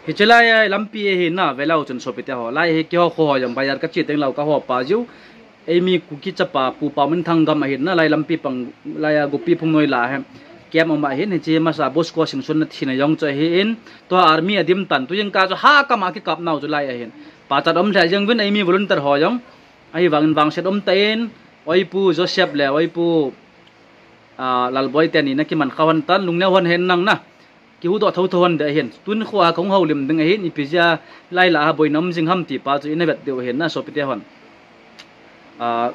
Hichelai lampi hi na velau chun sopite ho lai he kyo kho yang bayar ka chi teng lau ka ho pa ju emi kuki chapa pu pa min thang gam hin na lai lampi pang lai gupi phung noi la hem kem ma hin he chi ma sa bos ko sing sun na thina yong cha hin to army adim tan tu yang ka jo ha ka ma ki kap nau ju lai hin pa cha dom thai jang vin emi volunteer ho yong ai wang set om ten oi pu Joseph le oi pu lal boy ten ni na ki man khawan tan lung ne hon hen nang na ki hu do thau thon de hen tun khwa khong ho lim ding hin ipija lai la boi nam jing ham ti pa chu ina bet deu hen na so pite hon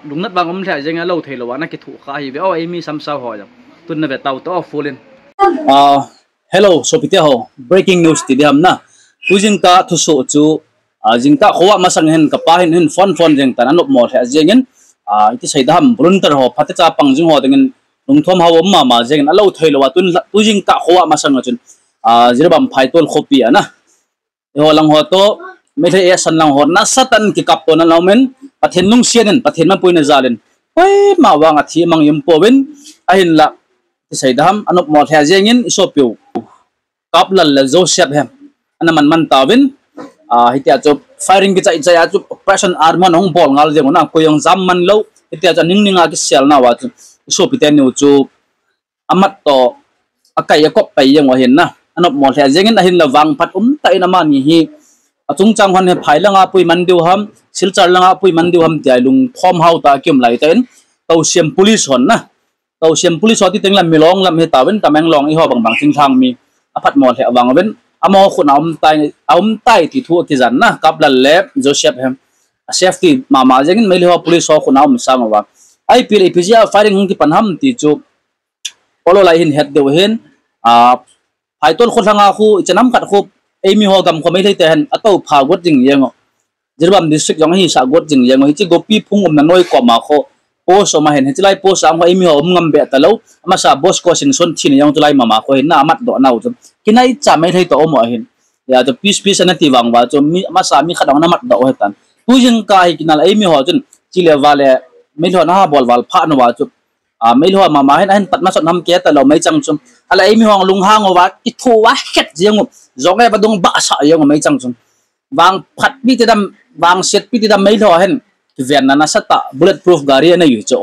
lungnat bang om thai jeng a lo thei lo wa na ki thu kha hi be o ai mi sam sa ho jam tun na bet tau to fulin hello so pite ho breaking news ti diam na tujing ka thu so chu jing ka khowa masang hen ka pa hen fon jeng tan anop mo thai jeng en iti saidam volunteer ho phate cha pang jing ho ding nung thom haw ma jeng alo thei lo wa tu jing ka khowa masang chun jirbam phaitol khopi ana ho lang ho to me the e san lang ho na satan ki kap to na laumen pathen nung sianen pathen ma puina zalen oi ma wanga thi mang yum powin ahin la ti saidam anop mo thia jengin isopiu kap lal la Joseph hem ana man tawin hitia chu firing ki chai chu operation armon hong bol ngal jeng na koyong jam man lo hitia cha ning a ki sel na wa chu isopiten nu chu amat to akai ko pai yang wa hin na anop mo thia jengin ahin la wang phat tai na man hi achung chang hon he phai langa pui man diu ham silchar langa pui man diu ham tiai lung thom hau ta kim lai ten tau siam police hon na tau siam police hoti teng lam milong lam he tawin tameng long i ho bang ting thang mi aphat mo the awang wen amo khuna tai ti thu ki jan na kaplal lab Joseph hem safety mama jengin meli ho police ho khuna sang wa IPL pizia firing hung ki panham ti chu polo lai hin het deu hen haitol khulanga khu chanam khat khu emi ho gam khomai thei ten ato pha got jing yengo jirbam district jong hi sa got jing yengo hi chi gopi phung na noi ko ma kho post ma hen hi lai post ang ho emi ho ngam be ta lo ama sa boss ko sin son thin yang tulai mama ko hin na amat do nau chu kinai cha mai thei to mo hin ya to peace ana ti wang wa chu mi ama sa mi khadang na mat do hetan tu jing ka hi kinal emi ho chun chi le wale mai lo na bol wal pha no wa chu mai lo mama hen pat ma sot nam ke ta lo mai chang chum ala emi hong lung hang wa ki thu wa het jeng zongai badung ba sa yang mai chang chum wang phat bi te dam wang set pi te dam mai lo hen vian na sata bulletproof gari na yu cho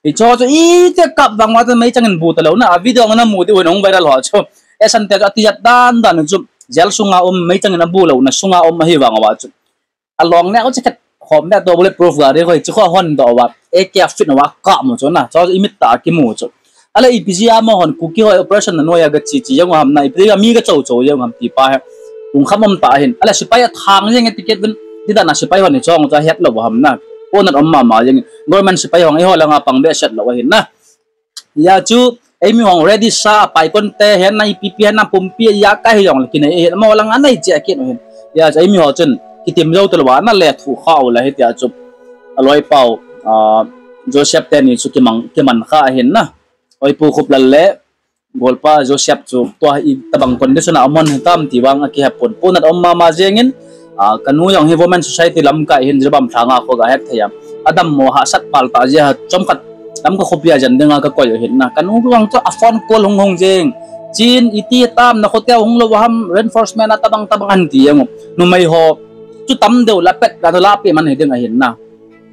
i cho i te kap wang wa mai chang bu ta lo na video na mu di hong viral ho cho esan te ati jat dan chu jel sunga mai chang na bu lo na sunga hi wang wa chu along ne o che hom da to bulletproof gari ko chi kho hon do wa e ke fit na wa ka mo cho na cho imit ta ki mu cho ala ipizia mo hon kuki ho operation na noya ga chi yang ham na ipri mi ga chow yang ham ti pa ha tung khamom ta hin ala sipai thang jeng ticket bin ti da na sipai ho ni chong cha het lo ham na onan amma ma jeng government sipai hong e ho langa pang be set lo hin na ya chu emi hong ready sa pai kon te hen na ipp na pumpi ya ka hi yong kin e mo lang anai che ke no hin ya emi ho chen ki tim zo to wa na le thu khaw la he tia chu aloi pau Joseph ten ni chu ki man kha hin na oi pu khup lalle golpa Joseph chu to i tabang condition amon tam tiwang aki hapon punat omma ma jengin kanu yang he women society lam ka hin jabam thanga ko ga hek thayam adam mo ha sat pal ta je chomkat lam ko khopia jan denga ka koy hin na kanu ruang to afon kol hong jeng chin iti tam na khotel hong lo ham reinforcement atabang an ti yang nu mai ho chu tam deu la pet ga la pe man he ding a hin na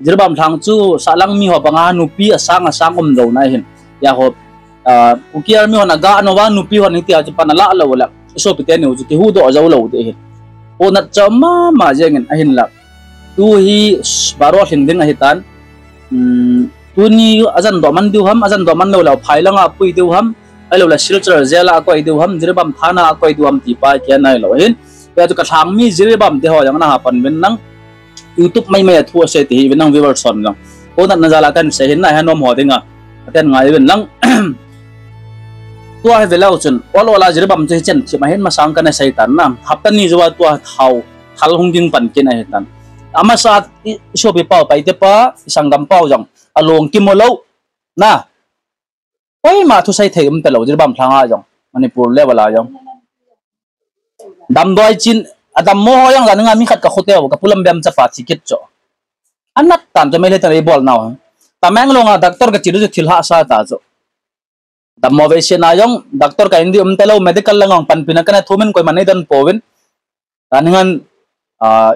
jabam thang chu salang mi ho banga nu pi asang do na hin ya ho ukiar mi hona ga no wa nupi hon ti a panala lo la so pite ne u ki hu do zo lo de hin ona chama ma jengin ahin la tu hi baro hinding a hitan tu ni azan do man diu ham azan do man lo la phailanga pui diu ham ai lo la silchar zela ko diu ham jirbam thana ko diu ham ti pa ke nai lo hin ya tu ka thang mi jirbam te ho yang na ha pan ben nang YouTube mai thu se ti ben nang viewer son nang ona na jala kan se hin na hanom ho dinga ten ngai ben lang tua velau chun wala jirbam che chen chi ma hen ma sang kana saitan na haptan ni jawa tua thal hung ding pan ken a hetan ama sa so bi pau pai te pa sangam pau jong along ki molo na oi ma thu sai thei te lo jirbam thanga jong manipur level a jong dam doi chin adam mo yang la nga mi khat ka hotel ka pulam bem cha pa ticket cho anat tan to mele tare bol naw tamang longa doctor ka chiru thilha sa ta cho dammo ve se na yong doctor ka indi telo medical lang pan pinakana thumen koi manai dan powin Kaningan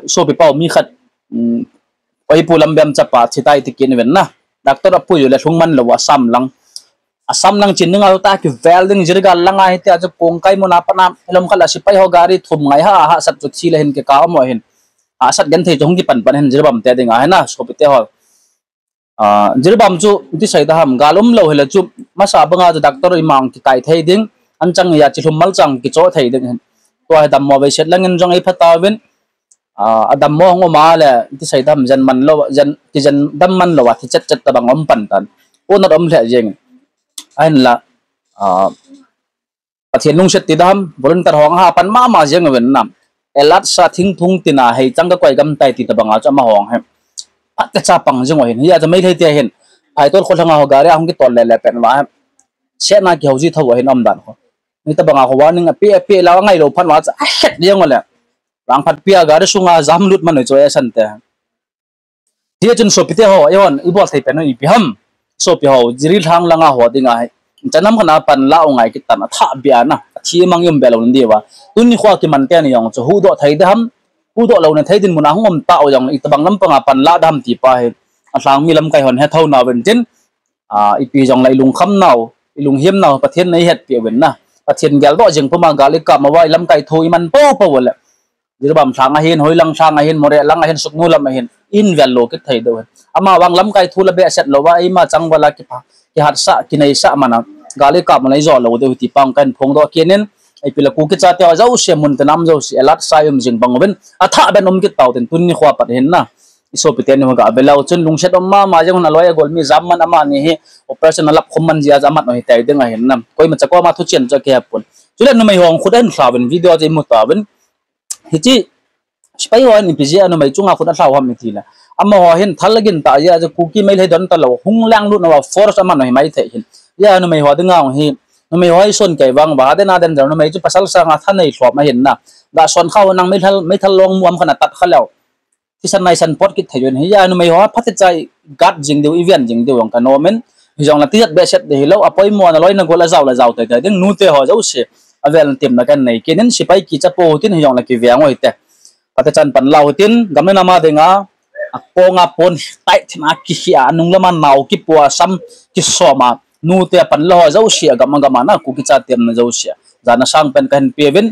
so pipaw mi khat oi pulam bem chapa chitai tikin ven na doctor apu yule thungman lo asam lang chin nga ta ki welding jirga langa hi te aja kongkai mo na pana helom khala sipai ho gari thum ngai ha sat chu chi le hin ke ka mo hin sat gan thei jong gi pan pan hin jirbam te dinga hai na so pite ho jirbam chu ti sai da ham galum lo hela chu masa banga ju doctor imang ki kai thei ding an chang ya chi thum mal chang ki cho thei ding to hai dam mo be set langin jong ai phata wen adam mo ngo ma le ti sai dam jan man lo jan ki jan dam man lo wa thi chat chat ta bang om pan tan o na om le jeng anh là pathian lung set tidam volunteer hong ha pan ma jeng wen nam elat sa thing thung tina hei chang ka kwai gam tai ti ta banga cha ma hong he pat ka cha pang jeng hin ya ja mai thei te hin ai tol khol hanga ho gari hong ki tol le pen wa se na ki hoji thaw hin om dan ko ni ta banga ko warning pe la ngai lo phan wa cha het jeng le rang phat pia gari sunga jam lut man choi san te dia chun so pite ho yon ibol thei pen ni pi ham so pi ho jiril thang langa ho dinga hai chanam khana pan la ongai ki tan tha bia na thi mang yum belo ndi wa tun ni khwa ki man te ni yong chu hu do thai dam hu do lo na thai din muna hongom ta o yong itabang lam panga pan la dam ti pa he asang mi lam kai hon he thau na wen tin ipi jong lai lung kham naw ilung hiam naw pathian nei het pi wen na pathian gal do jeng pama gali ka ma wai lam kai thui man po po wala jirbam sang a hin hoi lang sang a hin more lang a hin suknu lam a hin in vel lo ki thai do ama wang lam kai thu la be set lo wa ai ma chang wala ki pha ki hat sa ki nei sa mana gali ka ma nei zo lo de ti pang kan phong do kenen ai pila ku ki cha te zo se mun ta nam zo se elat sayum jing bang ben atha ben ki taw ten tun ni khwa pat hen na iso piten ho ga belau chun lung set ma jang na loya gol mi zam man ama ni he operation lap khom man jia jamat no hi tai de nga hen nam koi ma chakwa ma thu chen cha ke pun chulen no mai hong khuden khawen video je mu ta ben hichi spai wa ni pizia no mai chunga khuna thlaw ham mi thila amma ho hin thalagin ta ya ja kuki mai le don ta lo hung lang lu na wa force ama no hi mai the hin ya no mai ho de nga hi no mai ho son kai wang ba de na den no mai chu pasal sa nga than nei thlop ma hin na da son khaw nang mai thal long muam khana tat khalaw ti san nai san pot ki thayun hi ya no mai ho phat chai gat jing deu event jing deu ang kanomen hi jong la ti be set de lo apoi mo na loi na gola zaw te ding nu te ho zo se avel tim na kan nei kenen sipai ki cha po tin hi jong la ki viang oi te pata chan pan lau tin gamna nama denga aponga pon tai thina ki hia nung lama naw ki puwa sam ki soma nu te pan lo zo sia gama na ku ki cha tem na zo sia jana sang pen kan peven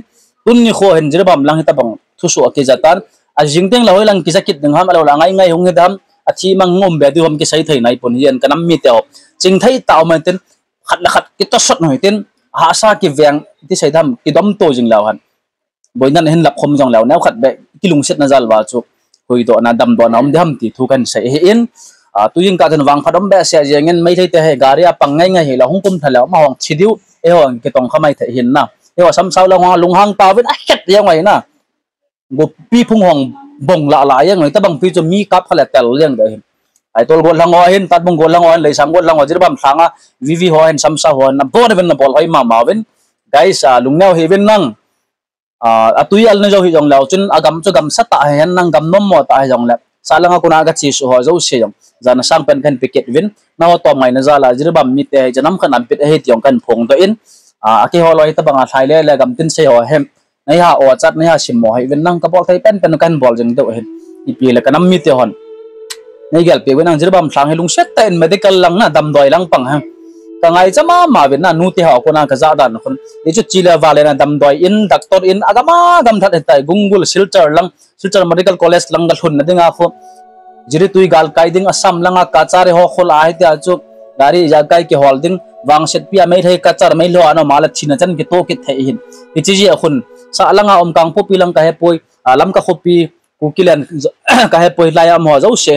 tun ni kho hen jirbam lang hita bang thu su ke jatan a jingteng la hoi lang ki sakit ding ham alo la ngai hung hedam a chi mang ngom be du hom ki sai thai nai pon hian kanam mi teo ching thai taw man ten khat la khat ki to sot noi ten ha sa ki veng ti sai dam ki dom to jing law han boi nan hen lap khom jong law naw khat be ki lung set na zal wa chu hoi do na dam do na om dham ti thu kan sai he in tu yin ka den wang phadom be se jengen mai thei te he garia pang ngai he la hung kum thala ma hong chidiu e hong ke tong khamai the hin na e wa sam sau la wa lung hang ta wen a het yang ai na go pi phung hong bong la yang ai ta bang pi chu mi kap khala tel yang de hin ai tol gol lang o hin tat bong gol lang o le sam gol lang o jirbam thanga vivi ho hen sam sa ho na bo ven na bol hoi ma wen guys lung neu he ven nang atui al na jo hi jong law chun agam chu gam sata hen nang gam nom mo ta jong la salanga kuna ga chi su ho zo se jong jana sang pen kan piket win na to mai na zala jirbam mi te janam khan am pit he tiong kan phong to in aki ho loi ta banga thai le gam tin se ho hem nei ha o chat nei ha sim mo hi win nang ka bol thai pen kan bol jeng do hen ipi le kanam mi te hon nei gel pe wen ang jirbam sang he lung set ta in medical lang na dam doi lang pang ha kangai chama ma wen na nu te ha ko na ka za dan khon ni chu chila vale na dam doi in doctor in agama gam that tai gungul silchar medical college lang gal hun na dinga kho jiri tui gal kai ding asam langa ka chare ho khol a te chu dari ja kai ki holding wang set pia mai thei ka char mai lo ano mala china chan ki to ki thei hin ichi ji khun sa langa om kang po pilang ka he poi lam ka khopi ku kilen ka he poi lai am ho zo she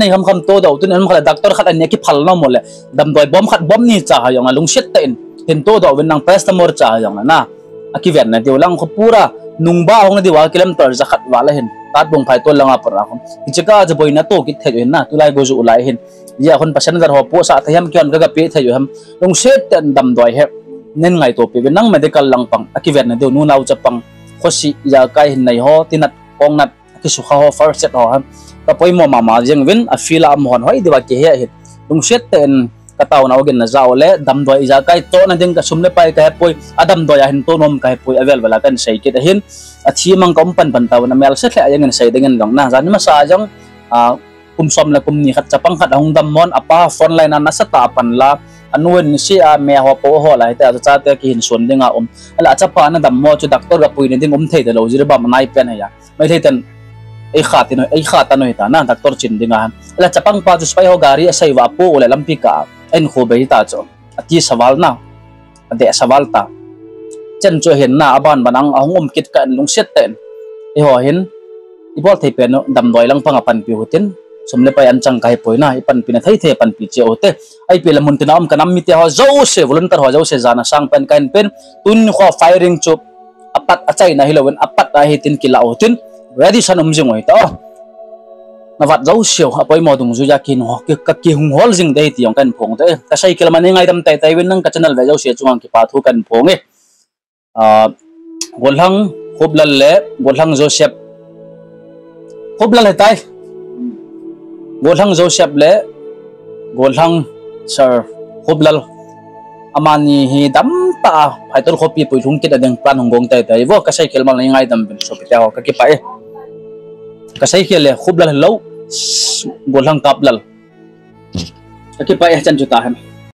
nei kham to do tun an khala doctor khat an ki phal no mole dam doi bom khat bom ni cha ha yong lung set ta in tin to do wen nang pastamor cha yong na aki ven na diu lang ko pura nung ba hong na diwa kilometer za khat wala hin tat bong phai tol langa par akhon ichika je boina to ki thei na tulai go zu ulai hin ya khon pasan dar ho po sa thayam kyon ga pe thei ham lung set tan dam doi he nen ngai to pe nang medical lang pang aki ven na diu nu nau cha pang khosi ya kai hin nei ho tinat kong nat ki su kha ho first set ho ham ka poi mo mama jeng win a fila am hon hoi diwa ke he lung set ten ka taw na ogin na zawle dam doi ja kai to na ding ka sumle pai ka poi adam doi hin to nom ka poi avel wala kan sei kit hin athi mang kom pan pan taw na mel se thle yang sei dengan gang na jan ma sa jang kum som la kum ni khat chapang khat hong dam mon apa phone line na sa ta pan la anuen si a me ho po ho la ta cha te ki hin son dinga ala chapa na dam mo chu doctor ga pui ni ding thei de lo jir ba manai pen ya mai thei tan ei khata noi ta na doctor chin dinga ala chapang pa ju spai ho gari asai wa po ole lampi ka en kho be ta cho ati sawal na ade sawal ta chen cho hin na aban banang ahungum kit ka lung set ten e ho hin ibol thei pen dam doi lang panga pan pi hutin somle pai an chang kai poina ipan pina thei the pan pi che ote ai pe lamun tinam kanam mi te ho zo se volunteer ho zo se jana sang pen kain pen tun kho firing chup apat achai na hilowen apat a hitin kila otin ready san jing oi ta na wat zo siu apoi mo dung zu ya kin ho ka ki hung hol jing dei ti ong kan phong te ka sai kila man ngai dam tai tai wen nang ka channel ve zo se chuang ki pa thu kan phong e golhang khoblal le golhang joseph khoblal he tai golhang joseph le golhang sir khoblal amani hi dam ta phaitol khopi pui thung kit adeng plan hongong tai tai wo ka sai khel mal ngai dam bin so pita ka ki pa e ka sai khel le khoblal lo golhang kaplal ka ki pa e chan chu ta hem